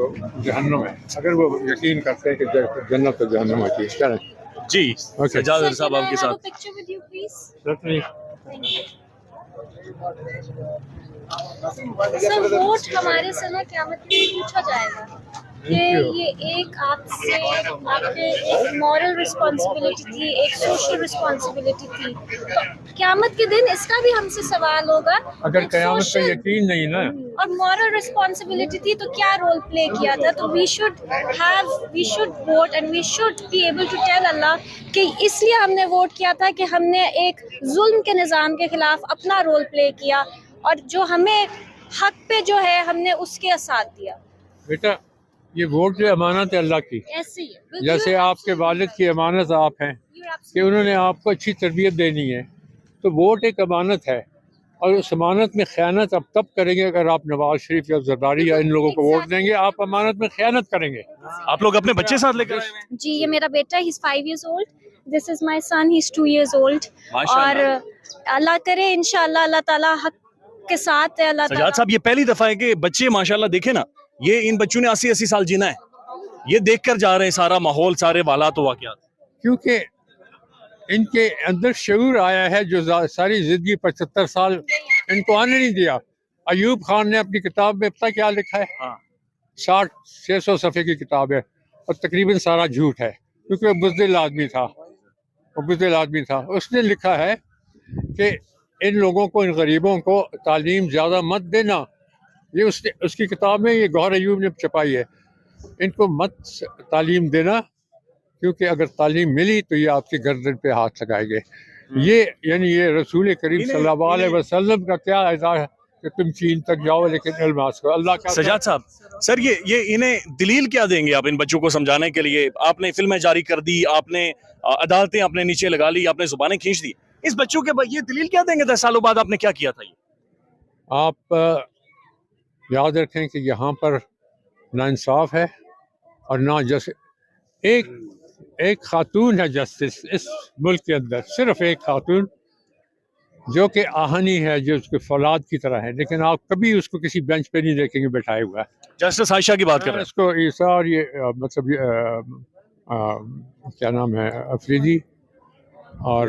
तो जहन्नुम है। अगर वो यकीन करते हैं कि जन्नत तो जहन्नुम होती है। चलें जी Okay. सजाद अली साहब आपके साथ। Picture with you please. Sir vote हमारे से ना क़यामत के दिन पूछा जाएगा कि ये एक आपसे आपके एक मॉरल रिस्पॉन्सिबिलिटी थी, एक सोशल रिस्पॉन्सिबिलिटी थी, तो क़यामत के दिन इसका भी हमसे सवाल होगा। अगर क़यामत पे यकीन नहीं ना और मॉरल रिस्पॉन्सिबिलिटी थी तो क्या रोल प्ले किया था। तो we should vote and we should be able to tell Allah कि इसलिए हमने वोट किया था कि हमने एक जुल्म के निज़ाम के खिलाफ अपना रोल प्ले किया और जो हमें हक पे जो है हमने उसके साथ दिया। बेटा ये वोट जो अमानत है अल्लाह की, ऐसे ही जैसे आपके वालिद की अमानत आप हैं कि उन्होंने आपको अच्छी तरबियत देनी है, तो वोट एक अमानत है और उस अमानत में खयानत आप तब करेंगे अगर आप नवाज शरीफ या जरदारी या इन लोगों को वोट देंगे, आप अमानत में खयानत करेंगे। आप लोग अपने बच्चे साथ लेकर आए हुए हैं? जी ये मेरा बेटा ही 5 years old, this is my son, he is 2 years old। और अल्लाह करे इंशाल्लाह अल्लाह ताला हक के साथ है। अल्लाह सजाद साहब ये पहली दफा है कि बच्चे माशाल्लाह देखे ना, ये इन बच्चों ने 80-80 साल जीना है, ये देखकर जा रहे हैं सारा माहौल, सारे वालात व वाक़यात, क्योंकि इनके अंदर शऊर आया है जो सारी जिंदगी 75 साल इनको आने नहीं दिया। अयूब खान ने अपनी किताब में पता क्या लिखा है? हाँ। 60-600 सफ़े की किताब है और तकरीबन सारा झूठ है, क्योंकि वो बुज़दिल आदमी था। उसने लिखा है कि इन लोगों को, इन गरीबों को तालीम ज़्यादा मत देना। ये उसकी किताब में ये गौहर अयूब ने छपाई है। इनको मत तालीम देना, क्योंकि अगर तालीम मिली तो ये आपकी गर्दन पे हाथ लगाएंगे। ये यानी ये रसूल करीम सल्लल्लाहु अलैहि वसल्लम का क्या एज़ाज़ है कि तुम चीन तक जाओ लेकिन इल्म हासिल करो। अल्लाह का सजाद साहब सर ये इन्हें दलील क्या देंगे आप इन बच्चों को समझाने के लिए? आपने फिल्में जारी कर दी, आपने अदालतें अपने नीचे लगा ली, आपने जुबानें खींच दी, इस बच्चों के ये दलील क्या देंगे 10 सालों बाद आपने क्या किया था? ये आप याद रखें कि यहाँ पर ना इंसाफ है और ना जैसे एक खातून है जस्टिस इस मुल्क के अंदर, सिर्फ एक खातून जो कि आहनी है, जो उसके फौलाद की तरह है, लेकिन आप कभी उसको किसी बेंच पे नहीं देखेंगे बैठाए हुआ। जस्टिस आयशा की बात कर रहे हैं। इसको ईसा और ये मतलब क्या नाम है, अफरीदी और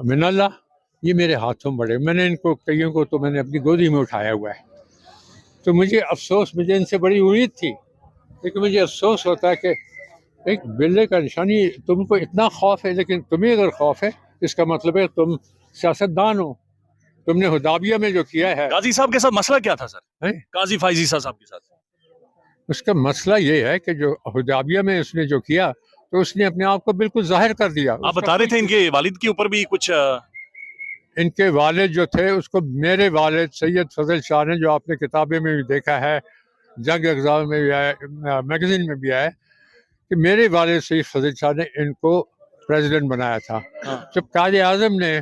मिनल्ला, ये मेरे हाथों बड़े, मैंने इनको कईयों को तो मैंने अपनी गोदी में उठाया हुआ है। तो मुझे अफसोस, मुझे इनसे बड़ी उम्मीद थी, लेकिन मुझे अफसोस होता है कि एक बिल्ले का निशानी, तुमको इतना खौफ है, लेकिन तुम्हें अगर खौफ है इसका मतलब है तुम सियासतदान हो। तुमने हुदाबिया में जो किया है। काजी साहब के साथ मसला क्या था सर? काजी फाइजी साहब के साथ उसका मसला ये है कि जो हुदाबिया में उसने जो किया, तो उसने अपने आप को बिल्कुल जाहिर कर दिया। आप बता रहे थे इनके वालिद के ऊपर भी कुछ इनके वालिद जो थे, उसको मेरे वालिद सैयद फजल शाह ने, जो आपने किताबें में भी देखा है, जंग एग्जाम में भी आया, मैगजीन में भी आया, कि मेरे वालिद सैयद फजल शाह ने इनको प्रेसिडेंट बनाया था। जब कायदे आज़म ने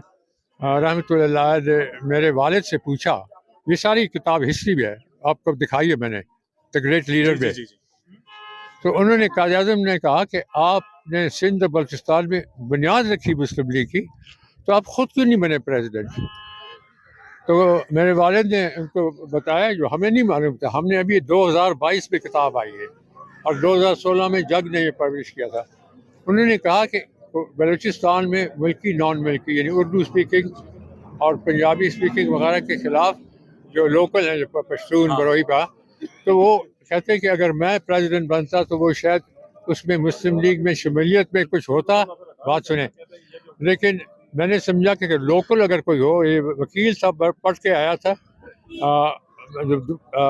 रहमतुल्लाह अलैह मेरे वालिद से पूछा, ये सारी किताब हिस्ट्री में है, आपको दिखाई है मैंने, द ग्रेट लीडर में, तो उन्होंने कायदे आज़म ने कहा कि आपने सिंध बल्चिस्तान में बुनियाद रखी मुस्लिम लीग की, तो आप ख़ुद क्यों नहीं बने प्रेसिडेंट? तो मेरे वालिद ने उनको बताया जो हमें नहीं मालूम था। हमने अभी 2022 में किताब आई है और 2016 में जग ने ये पब्लिश किया था। उन्होंने कहा कि बलूचिस्तान में मुल्की नॉन मुल्की यानी उर्दू स्पीकिंग और पंजाबी स्पीकिंग वगैरह के ख़िलाफ़ जो लोकल हैं, जो पश्तून बरोई का, तो वो कहते हैं कि अगर मैं प्रेसिडेंट बनता तो वो शायद उसमें मुस्लिम लीग में शमूलियत में कुछ होता। बात सुने, लेकिन मैंने समझा कि लोकल अगर कोई हो, ये वकील साहब पढ़ के आया था,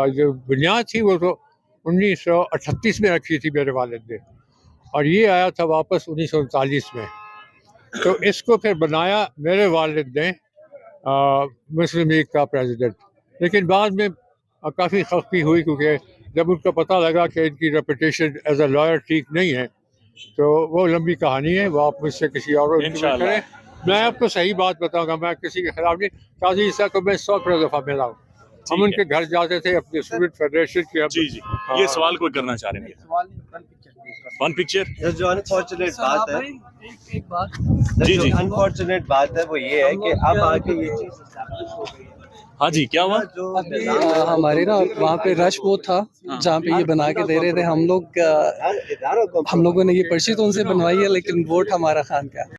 जो बुनियाद थी वो तो 1938 में रखी थी मेरे वालिद ने, और ये आया था वापस 1939 में। तो इसको फिर बनाया मेरे वालिद ने मुस्लिम लीग का प्रेसिडेंट। लेकिन बाद में काफ़ी सख्ती हुई, क्योंकि जब उनको पता लगा कि इनकी रेपुटेशन एज अ लॉयर ठीक नहीं है, तो वो लंबी कहानी है, वो आप मुझसे किसी और करें। मैं आपको सही बात बताऊंगा, मैं किसी के खिलाफ नहीं। काजी ईसा को मैं 100 दफ़ा मिला हूँ, हम उनके घर जाते थे अपने स्टूडेंट फेडरेशन के। जी ये सवाल कोई करना चाह रहे हैं? वन पिक्चर जो अनफॉर्चुनेट बात है, एक बात जो अनफॉर्चुनेट बात है वो ये है कि अब आके ये चीज़ एस्टैब्लिश हो गई है हाँ जी, क्या हुआ? अभी हमारे ना वहाँ पे रश बहुत था जहाँ पे ये बना के दे रहे थे। हम लोगों ने ये पर्ची तो उनसे बनवाई है, लेकिन वोट हमारा खान का है।